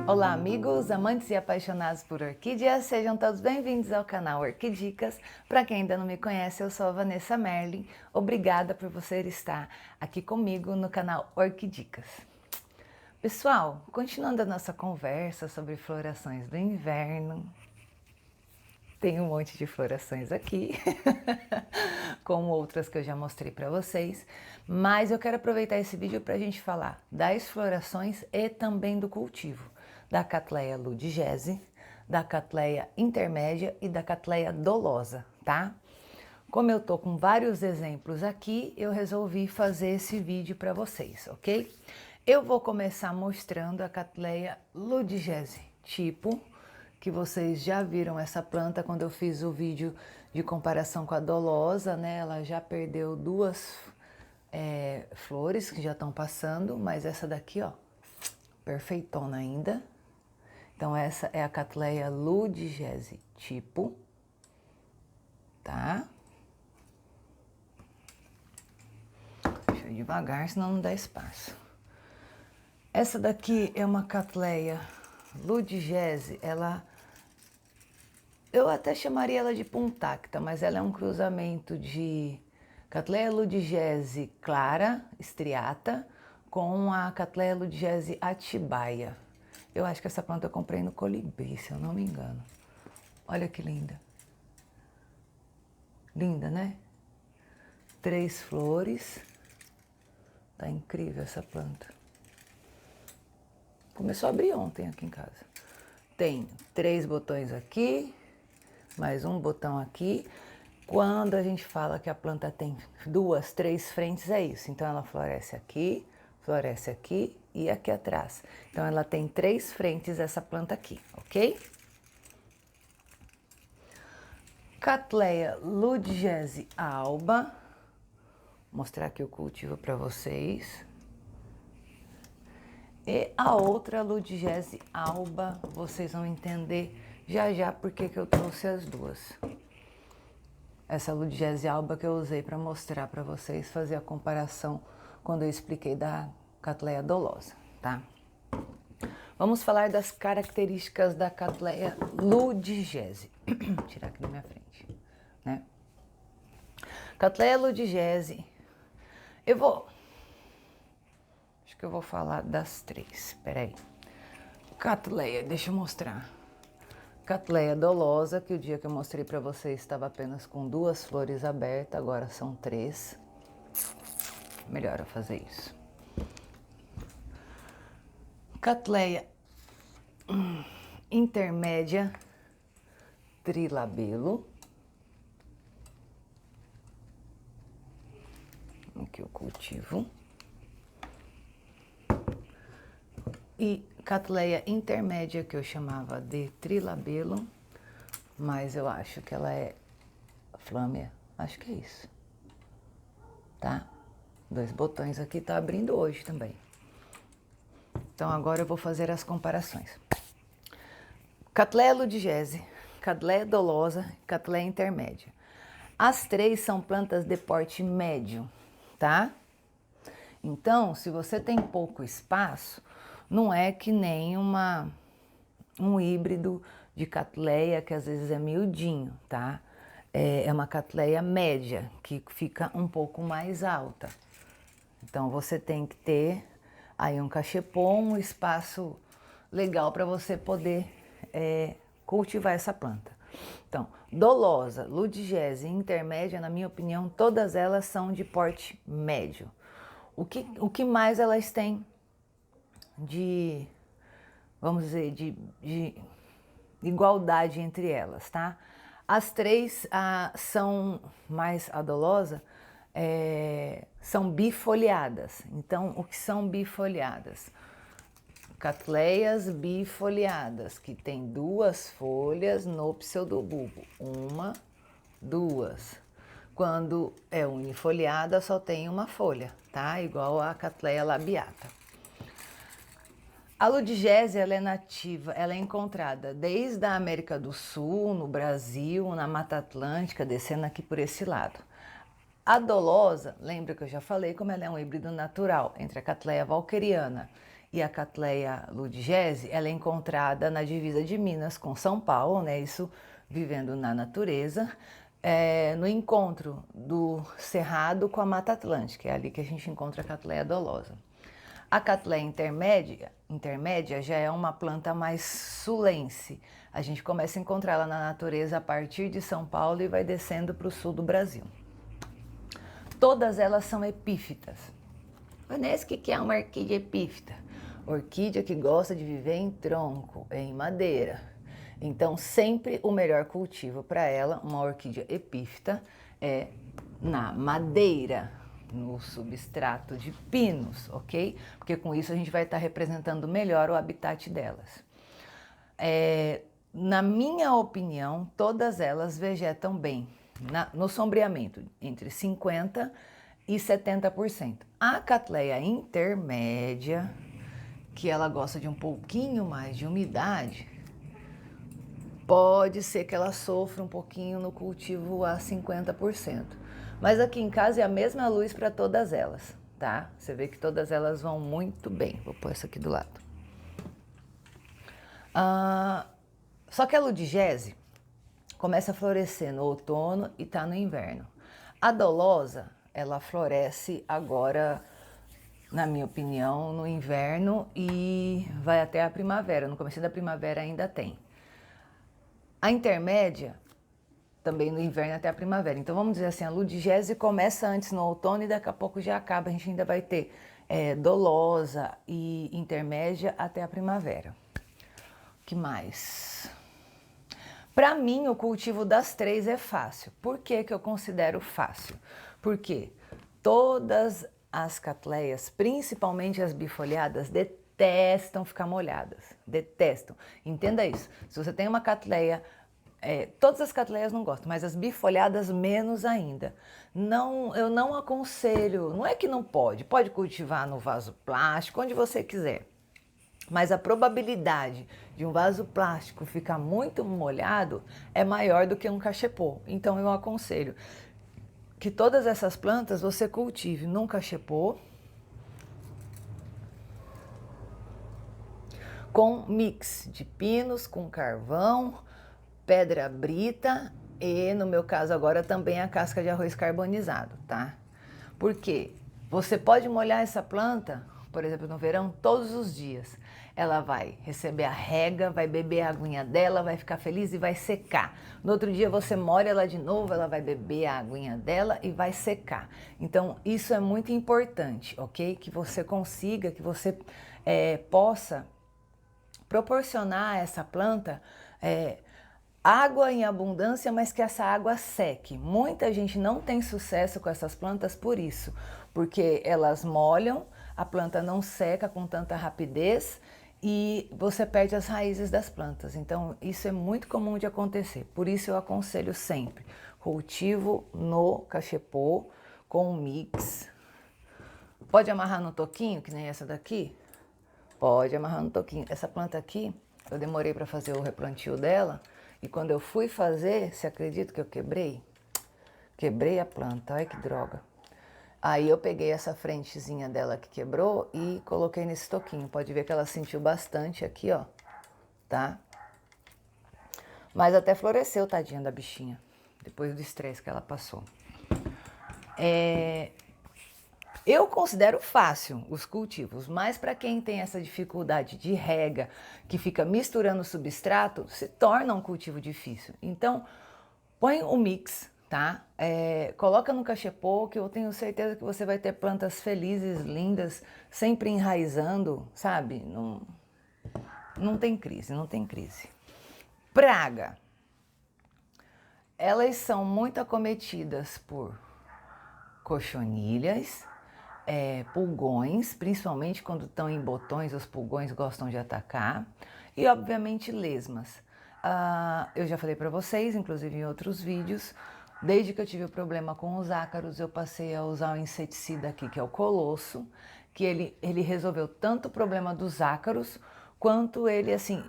Olá amigos, amantes e apaixonados por orquídeas, sejam todos bem-vindos ao canal Orquidicas. Para quem ainda não me conhece, eu sou a Vanessa Merlin. Obrigada por você estar aqui comigo no canal Orquidicas. Pessoal, continuando a nossa conversa sobre florações do inverno, tem um monte de florações aqui, como outras que eu já mostrei para vocês, mas eu quero aproveitar esse vídeo para a gente falar das florações e também do cultivo da Cattleya Ludgese, da Cattleya intermédia e da Cattleya dolosa, tá? Como eu tô com vários exemplos aqui, eu resolvi fazer esse vídeo para vocês, ok? Eu vou começar mostrando a Cattleya Ludgese tipo, que vocês já viram essa planta quando eu fiz o vídeo de comparação com a dolosa, né? Ela já perdeu duas flores que já estão passando, mas essa daqui, ó, perfeitona ainda. Então essa é a Cattleya Ludgese tipo, tá? Deixa eu ir devagar, senão não dá espaço. Essa daqui é uma Cattleya Ludgese, eu até chamaria ela de puntacta, mas ela é um cruzamento de Cattleya Ludgese clara, striata, com a Cattleya Ludgese atibaia. Eu acho que essa planta eu comprei no Colibri, se eu não me engano. Olha que linda. Linda, né? 3 flores. Tá incrível essa planta. Começou a abrir ontem aqui em casa. Tem 3 botões aqui, mais um botão aqui. Quando a gente fala que a planta tem 2, 3 frentes, é isso. Então ela floresce aqui e aqui atrás. Então ela tem 3 frentes essa planta aqui, ok? Cattleya Ludgese alba. Vou mostrar aqui o cultivo para vocês. E a outra Ludgese alba, vocês vão entender já já porque que eu trouxe as duas. Essa Ludgese alba que eu usei para mostrar para vocês, fazer a comparação quando eu expliquei da Cattleya dolosa, tá? Vamos falar das características da Cattleya Ludgese. Vou tirar aqui da minha frente, né? Cattleya Ludgese, acho que eu vou falar das 3, peraí. Cattleya, deixa eu mostrar. Cattleya dolosa, que o dia que eu mostrei para vocês estava apenas com 2 flores abertas, agora são 3. Melhor eu fazer isso. Cattleya intermédia trilabelo. Aqui o cultivo. E Cattleya intermédia, que eu chamava de trilabelo, mas eu acho que ela é flâmea, acho que é isso, tá? 2 botões aqui, tá abrindo hoje também. Então agora eu vou fazer as comparações. Cattleya Ludgese, Cattleya dolosa, Cattleya intermédia. As 3 são plantas de porte médio, tá? Então, se você tem pouco espaço, não é que nem um híbrido de Cattleya, que às vezes é miudinho, tá? É uma Cattleya média, que fica um pouco mais alta. Então, você tem que ter aí um cachepô, um espaço legal para você poder cultivar essa planta. Então, dolosa, Ludgese e intermédia, na minha opinião, todas elas são de porte médio. O que mais elas têm de, vamos dizer, de igualdade entre elas, tá? As 3 são mais a dolosa, são bifoliadas. Então, o que são bifoliadas? Cattleyas bifoliadas, que tem 2 folhas no pseudobulbo. 1, 2. Quando é unifoliada, só tem uma folha, tá? Igual a Cattleya labiata. A Ludgese, ela é nativa, ela é encontrada desde a América do Sul, no Brasil, na Mata Atlântica, descendo aqui por esse lado. A dolosa, lembra que eu já falei como ela é um híbrido natural entre a Cattleya walkeriana e a Cattleya ludgese, ela é encontrada na divisa de Minas com São Paulo, né? Isso vivendo na natureza, no encontro do Cerrado com a Mata Atlântica, é ali que a gente encontra a Cattleya dolosa. A Cattleya intermédia já é uma planta mais sulense. A gente começa a encontrá-la na natureza a partir de São Paulo e vai descendo para o sul do Brasil. Todas elas são epífitas. Vanessa, o que é uma orquídea epífita? Orquídea que gosta de viver em tronco, em madeira. Então, sempre o melhor cultivo para ela, uma orquídea epífita, é na madeira, no substrato de pinos, ok? Porque com isso a gente vai estar representando melhor o habitat delas. Na minha opinião, todas elas vegetam bem no sombreamento, entre 50% e 70%. A Cattleya intermédia, que ela gosta de um pouquinho mais de umidade, pode ser que ela sofra um pouquinho no cultivo a 50%. Mas aqui em casa é a mesma luz para todas elas, tá? Você vê que todas elas vão muito bem. Vou pôr essa aqui do lado. Só que a ludgese começa a florescer no outono e tá no inverno. A dolosa, ela floresce agora, na minha opinião, no inverno e vai até a primavera. No começo da primavera ainda tem. A intermédia, também no inverno até a primavera. Então vamos dizer assim, a ludgese começa antes no outono e daqui a pouco já acaba. A gente ainda vai ter dolosa e intermédia até a primavera. O que mais? Para mim, o cultivo das três é fácil. Por que que eu considero fácil? Porque todas as Cattleyas, principalmente as bifolhadas, detestam ficar molhadas. Detestam. Entenda isso. Se você tem uma Cattleya, todas as Cattleyas não gostam, mas as bifolhadas menos ainda. Não, eu não aconselho, não é que não pode cultivar no vaso plástico, onde você quiser. Mas a probabilidade de um vaso plástico ficar muito molhado é maior do que um cachepô. Então eu aconselho que todas essas plantas você cultive num cachepô com mix de pinos, com carvão, pedra brita e, no meu caso agora, também a casca de arroz carbonizado, tá? Porque você pode molhar essa planta, por exemplo, no verão, todos os dias. Ela vai receber a rega, vai beber a aguinha dela, vai ficar feliz e vai secar. No outro dia você molha ela de novo, ela vai beber a aguinha dela e vai secar. Então isso é muito importante, ok? Que você consiga, que você possa proporcionar a essa planta água em abundância, mas que essa água seque. Muita gente não tem sucesso com essas plantas por isso, porque elas molham, a planta não seca com tanta rapidez e você perde as raízes das plantas. Então isso é muito comum de acontecer. Por isso eu aconselho sempre cultivo no cachepô com um mix. Pode amarrar no toquinho, que nem essa daqui? Pode amarrar no toquinho. Essa planta aqui, eu demorei para fazer o replantio dela e quando eu fui fazer, você acredita que eu quebrei? Quebrei a planta, olha que droga. Aí eu peguei essa frentezinha dela que quebrou e coloquei nesse toquinho. Pode ver que ela sentiu bastante aqui, ó, tá? Mas até floresceu, tadinha da bichinha, depois do estresse que ela passou. Eu considero fácil os cultivos, mas para quem tem essa dificuldade de rega, que fica misturando o substrato, se torna um cultivo difícil. Então, põe o mix, tá? Coloca no cachepô, que eu tenho certeza que você vai ter plantas felizes, lindas, sempre enraizando, sabe? Não tem crise, não tem crise. Praga. Elas são muito acometidas por cochonilhas, pulgões, principalmente quando estão em botões, os pulgões gostam de atacar, e obviamente lesmas. Eu já falei para vocês, inclusive em outros vídeos, desde que eu tive o problema com os ácaros, eu passei a usar um inseticida aqui, que é o Colosso, que ele resolveu tanto o problema dos ácaros, quanto ele, assim,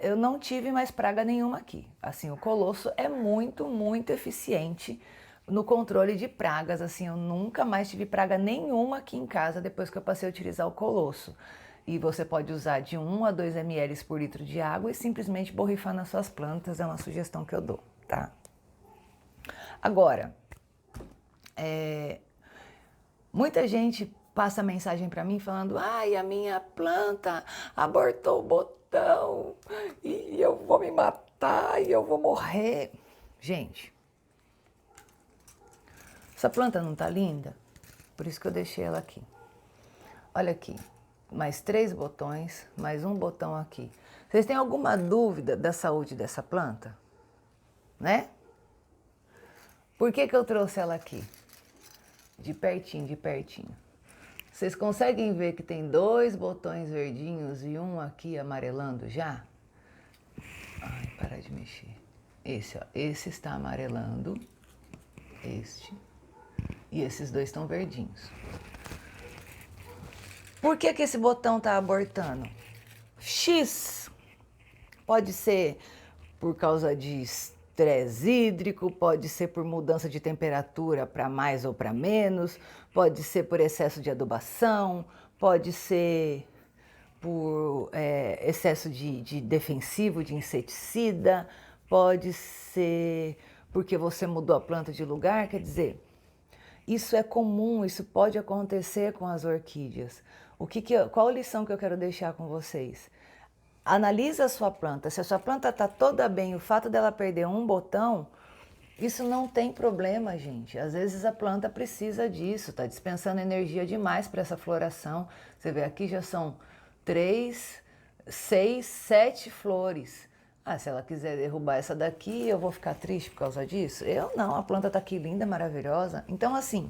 eu não tive mais praga nenhuma aqui. Assim, o Colosso é muito, muito eficiente no controle de pragas. Assim, eu nunca mais tive praga nenhuma aqui em casa depois que eu passei a utilizar o Colosso. e você pode usar de 1 a 2 ml por litro de água e simplesmente borrifar nas suas plantas, é uma sugestão que eu dou, tá? Agora, muita gente passa mensagem para mim falando: ai, a minha planta abortou o botão e eu vou me matar e eu vou morrer. Gente, essa planta não tá linda? Por isso que eu deixei ela aqui. Olha aqui, mais 3 botões, mais um botão aqui. Vocês têm alguma dúvida da saúde dessa planta? Né? Por que que eu trouxe ela aqui? De pertinho, de pertinho. Vocês conseguem ver que tem 2 botões verdinhos e um aqui amarelando já? Ai, para de mexer. Esse, ó, esse está amarelando, este, e esses 2 estão verdinhos. Por que que esse botão está abortando? X pode ser por causa de estresse hídrico, pode ser por mudança de temperatura para mais ou para menos, pode ser por excesso de adubação, pode ser por excesso de defensivo, de inseticida, pode ser porque você mudou a planta de lugar, quer dizer, isso é comum, isso pode acontecer com as orquídeas. Qual a lição que eu quero deixar com vocês? Analisa a sua planta. Se a sua planta está toda bem, o fato dela perder um botão, isso não tem problema, gente. Às vezes a planta precisa disso, está dispensando energia demais para essa floração. Você vê aqui já são 3, 6, 7 flores. Ah, se ela quiser derrubar essa daqui, eu vou ficar triste por causa disso? Eu não, a planta está aqui linda, maravilhosa. Então assim,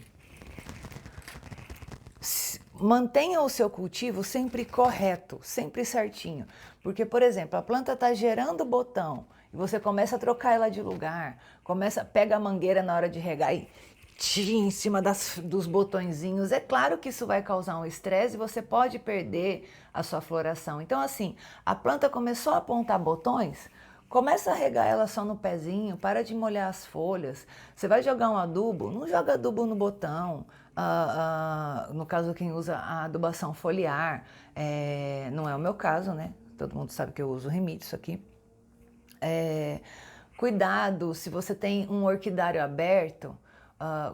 mantenha o seu cultivo sempre correto, sempre certinho. Porque, por exemplo, a planta está gerando botão e você começa a trocar ela de lugar, pega a mangueira na hora de regar e tira em cima dos botõezinhos. É claro que isso vai causar um estresse e você pode perder a sua floração. Então, assim, a planta começou a apontar botões, começa a regar ela só no pezinho, para de molhar as folhas. Você vai jogar um adubo, não joga adubo no botão. No caso, quem usa a adubação foliar, não é o meu caso, né? Todo mundo sabe que eu uso Remitsu aqui. Cuidado, se você tem um orquidário aberto,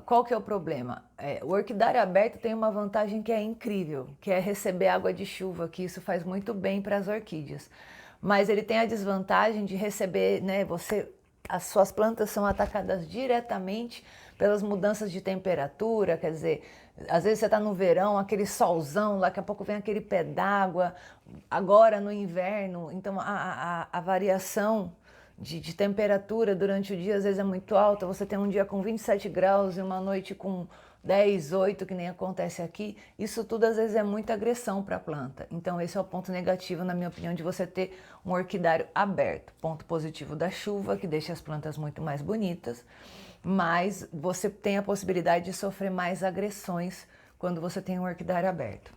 qual que é o problema? O orquidário aberto tem uma vantagem que é incrível, que é receber água de chuva, que isso faz muito bem para as orquídeas. Mas ele tem a desvantagem de receber, né, as suas plantas são atacadas diretamente pelas mudanças de temperatura, quer dizer, às vezes você está no verão, aquele solzão, daqui a pouco vem aquele pé d'água, agora no inverno, então a variação de temperatura durante o dia às vezes é muito alta, você tem um dia com 27 graus e uma noite com 10, 8, que nem acontece aqui, isso tudo às vezes é muita agressão para a planta. Então esse é o ponto negativo, na minha opinião, de você ter um orquidário aberto. Ponto positivo da chuva, que deixa as plantas muito mais bonitas, mas você tem a possibilidade de sofrer mais agressões quando você tem um orquidário aberto.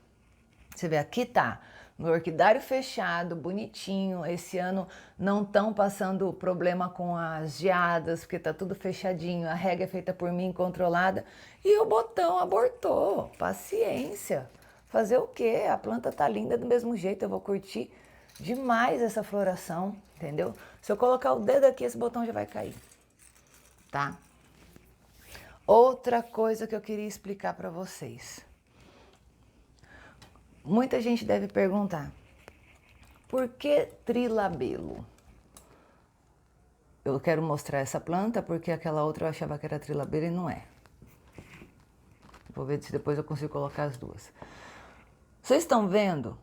Você vê, aqui tá, no orquidário fechado, bonitinho, esse ano não estão passando problema com as geadas, porque tá tudo fechadinho, a rega é feita por mim, controlada, e o botão abortou, paciência. Fazer o quê? A planta tá linda do mesmo jeito, eu vou curtir demais essa floração, entendeu? Se eu colocar o dedo aqui, esse botão já vai cair, tá? Outra coisa que eu queria explicar para vocês. Muita gente deve perguntar, por que trilabelo? Eu quero mostrar essa planta porque aquela outra eu achava que era trilabelo e não é. Vou ver se depois eu consigo colocar as duas. Vocês estão vendo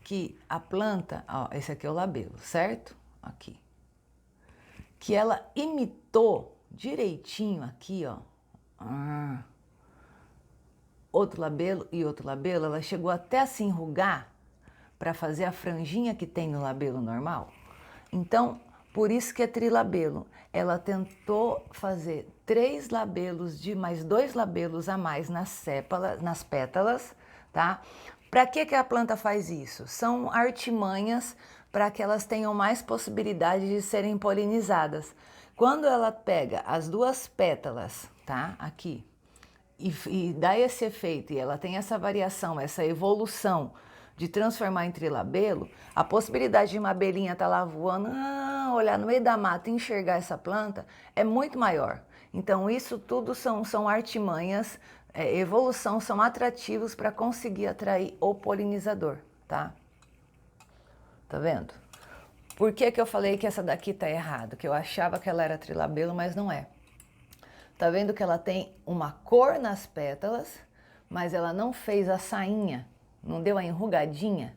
que a planta, ó, esse aqui é o labelo, certo? Aqui. Que ela imitou direitinho aqui, ó. Outro labelo e outro labelo, ela chegou até a se enrugar para fazer a franjinha que tem no labelo normal. Então, por isso que é trilabelo. Ela tentou fazer 3 labelos mais 2 labelos a mais nas pétalas, tá? Para que a planta faz isso? São artimanhas para que elas tenham mais possibilidade de serem polinizadas. Quando ela pega as 2 pétalas, tá? Aqui. E dá esse efeito, e ela tem essa variação, essa evolução de transformar em trilabelo, a possibilidade de uma abelhinha estar lá voando, olhar no meio da mata e enxergar essa planta é muito maior. Então isso tudo são artimanhas, evolução, são atrativos para conseguir atrair o polinizador, tá? Tá vendo? Por que que eu falei que essa daqui tá errado? Que eu achava que ela era trilabelo, mas não é. Tá vendo que ela tem uma cor nas pétalas, mas ela não fez a sainha, não deu a enrugadinha?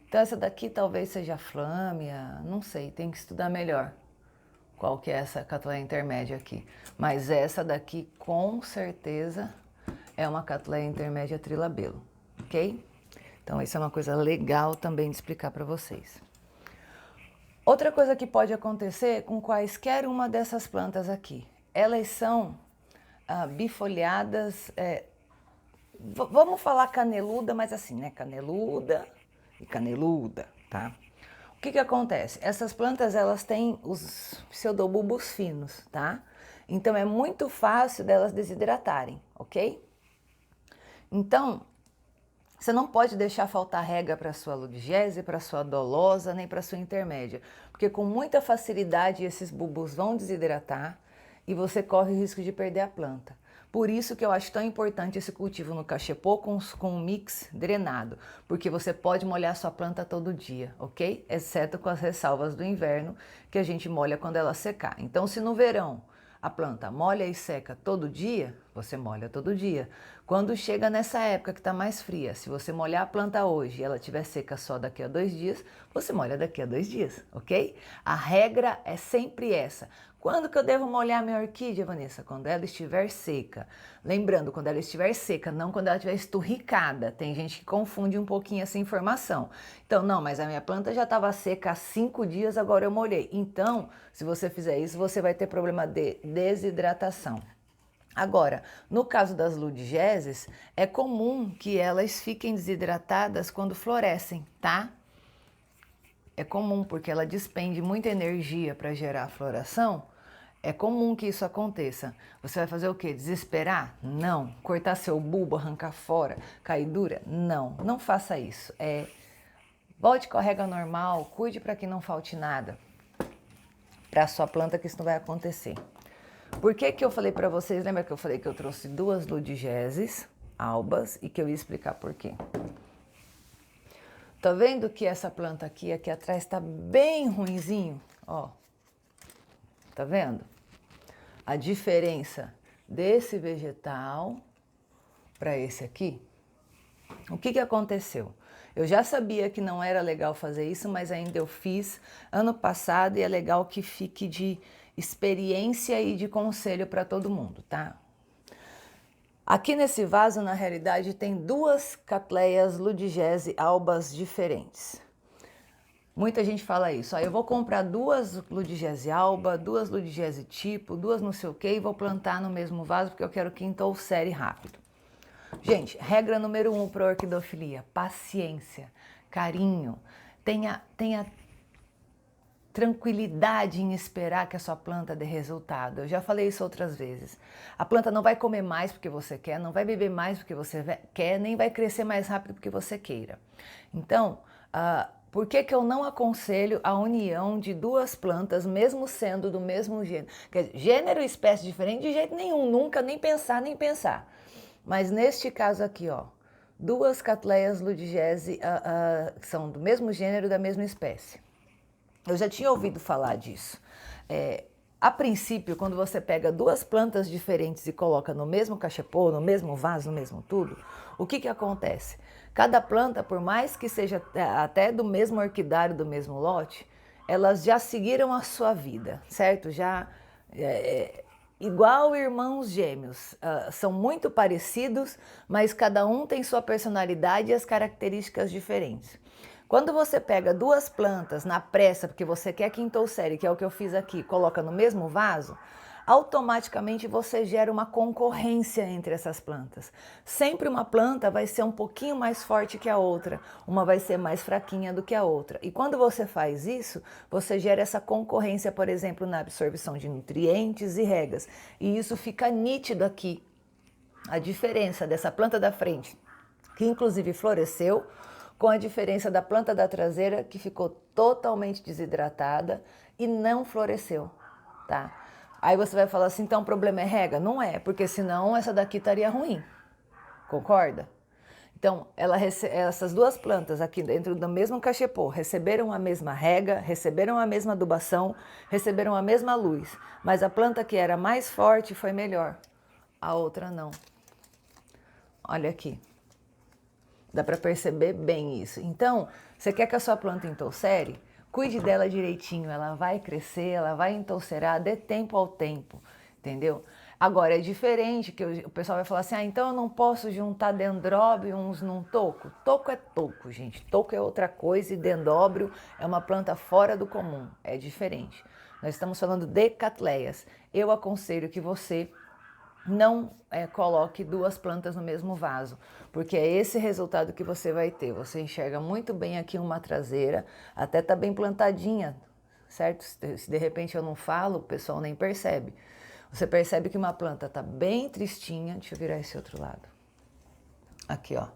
Então essa daqui talvez seja flâmia, não sei, tem que estudar melhor qual que é essa catleia intermédia aqui. Mas essa daqui com certeza é uma catleia intermédia trilabelo, ok? Então isso é uma coisa legal também de explicar para vocês. Outra coisa que pode acontecer com quaisquer uma dessas plantas aqui, elas são bifoliadas, vamos falar caneluda, mas assim, né? Caneluda e caneluda, tá? O que que acontece? Essas plantas, elas têm os pseudobulbos finos, tá? Então é muito fácil delas desidratarem, ok? Então, você não pode deixar faltar rega para sua ludigese, para sua dolosa, nem para sua intermédia, porque com muita facilidade esses bulbos vão desidratar e você corre o risco de perder a planta. Por isso que eu acho tão importante esse cultivo no cachepô com um mix drenado, porque você pode molhar sua planta todo dia, ok? Exceto com as ressalvas do inverno, que a gente molha quando ela secar. Então, se no verão a planta molha e seca todo dia, você molha todo dia. Quando chega nessa época que está mais fria, se você molhar a planta hoje e ela estiver seca só daqui a 2 dias, você molha daqui a 2 dias, ok? A regra é sempre essa. Quando que eu devo molhar minha orquídea, Vanessa? Quando ela estiver seca. Lembrando, quando ela estiver seca, não quando ela estiver esturricada. Tem gente que confunde um pouquinho essa informação. Então, não, mas a minha planta já estava seca há 5 dias, agora eu molhei. Então, se você fizer isso, você vai ter problema de desidratação. Agora, no caso das ludigeses, é comum que elas fiquem desidratadas quando florescem, tá? É comum, porque ela despende muita energia para gerar a floração. É comum que isso aconteça. Você vai fazer o quê? Desesperar? Não. Cortar seu bulbo, arrancar fora, cair dura? Não. Não faça isso. Volte com a rega normal, cuide para que não falte nada para a sua planta, que isso não vai acontecer. Por que que eu falei para vocês? Lembra que eu falei que eu trouxe 2 ludigeses albas e que eu ia explicar por quê? Tá vendo que essa planta aqui atrás tá bem ruinzinho? Ó, tá vendo? A diferença desse vegetal para esse aqui. O que que aconteceu? Eu já sabia que não era legal fazer isso, mas ainda eu fiz ano passado e é legal que fique de experiência e de conselho para todo mundo, tá? Aqui nesse vaso, na realidade, tem 2 catleias ludigese albas diferentes. Muita gente fala isso, eu vou comprar 2 ludigese alba, 2 ludigese tipo, 2 não sei o que e vou plantar no mesmo vaso porque eu quero que entolcere rápido. Gente, regra número 1 para orquidofilia, paciência, carinho, tenha tranquilidade em esperar que a sua planta dê resultado. Eu já falei isso outras vezes. A planta não vai comer mais porque você quer, não vai beber mais porque você quer, nem vai crescer mais rápido porque você queira. Então, por que que eu não aconselho a união de 2 plantas, mesmo sendo do mesmo gênero? Quer dizer, gênero e espécie diferente de jeito nenhum, nunca, nem pensar, nem pensar. Mas neste caso aqui, ó, 2 catleias ludigese que são do mesmo gênero, da mesma espécie. Eu já tinha ouvido falar disso. A princípio, quando você pega 2 plantas diferentes e coloca no mesmo cachepô, no mesmo vaso, no mesmo tudo, o que que acontece? Cada planta, por mais que seja até do mesmo orquidário, do mesmo lote, elas já seguiram a sua vida, certo? Igual irmãos gêmeos, são muito parecidos, mas cada um tem sua personalidade e as características diferentes. Quando você pega 2 plantas na pressa, porque você quer que entolcere, que é o que eu fiz aqui, coloca no mesmo vaso, automaticamente você gera uma concorrência entre essas plantas. Sempre uma planta vai ser um pouquinho mais forte que a outra, uma vai ser mais fraquinha do que a outra. E quando você faz isso, você gera essa concorrência, por exemplo, na absorção de nutrientes e regas. E isso fica nítido aqui, a diferença dessa planta da frente, que inclusive floresceu, com a diferença da planta da traseira que ficou totalmente desidratada e não floresceu, tá? Aí você vai falar assim, então o problema é rega? Não é, porque senão essa daqui estaria ruim, concorda? Então, essas duas plantas aqui dentro do mesmo cachepô receberam a mesma rega, receberam a mesma adubação, receberam a mesma luz, mas a planta que era mais forte foi melhor, a outra não. Olha aqui, dá para perceber bem isso. Então, você quer que a sua planta entolcere? Cuide dela direitinho, ela vai crescer, ela vai entolcerar, dê tempo ao tempo, entendeu? Agora, é diferente que o pessoal vai falar assim, então eu não posso juntar dendróbios num toco. Toco é toco, gente. Toco é outra coisa e dendróbio é uma planta fora do comum, é diferente. Nós estamos falando de catleias. Eu aconselho que você não coloque duas plantas no mesmo vaso, porque é esse resultado que você vai ter. Você enxerga muito bem aqui uma traseira, até tá bem plantadinha, certo? Se de repente eu não falo, o pessoal nem percebe. Você percebe que uma planta tá bem tristinha, deixa eu virar esse outro lado. Aqui, ó.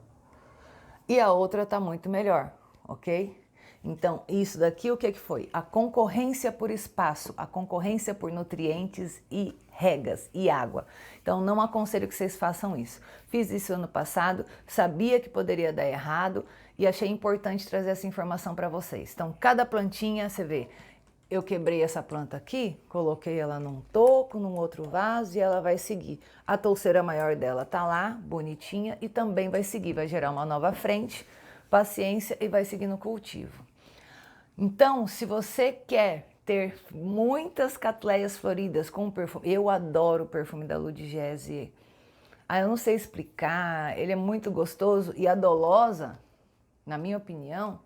E a outra tá muito melhor, ok? Então, isso daqui o que foi? A concorrência por espaço, a concorrência por nutrientes e regas e água. Então, não aconselho que vocês façam isso. Fiz isso ano passado, sabia que poderia dar errado e achei importante trazer essa informação para vocês. Então, cada plantinha, você vê, eu quebrei essa planta aqui, coloquei ela num toco, num outro vaso e ela vai seguir. A touceira maior dela tá lá, bonitinha, e também vai seguir, vai gerar uma nova frente, paciência e vai seguir no cultivo. Então, se você quer ter muitas catleias floridas com perfume, eu adoro o perfume da Ludgese. Eu não sei explicar, ele é muito gostoso e a Dolosa, na minha opinião,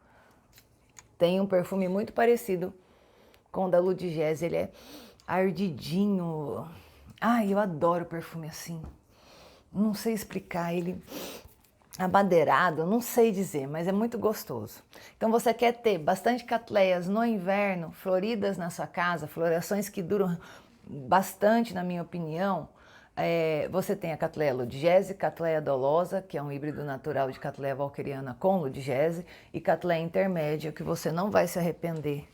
tem um perfume muito parecido com o da Ludgese, ele é ardidinho. Eu adoro perfume assim. Não sei explicar, ele amadeirado, não sei dizer, mas é muito gostoso. Então você quer ter bastante catleias no inverno, floridas na sua casa, florações que duram bastante, na minha opinião. Você tem a Cattleya Ludgese, Cattleya Dolosa, que é um híbrido natural de Cattleya walkeriana com Ludgese, e Cattleya intermédia, que você não vai se arrepender.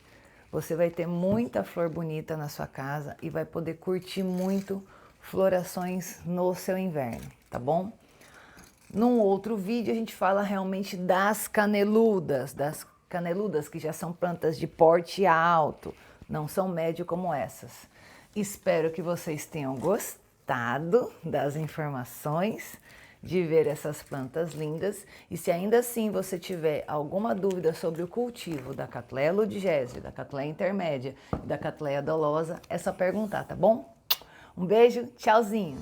Você vai ter muita flor bonita na sua casa e vai poder curtir muito florações no seu inverno, tá bom? Num outro vídeo a gente fala realmente das caneludas que já são plantas de porte alto, não são médio como essas. Espero que vocês tenham gostado das informações, de ver essas plantas lindas, e se ainda assim você tiver alguma dúvida sobre o cultivo da Cattleya Ludgese, da Cattleya intermédia e da Cattleya Dolosa, é só perguntar, tá bom? Um beijo, tchauzinho!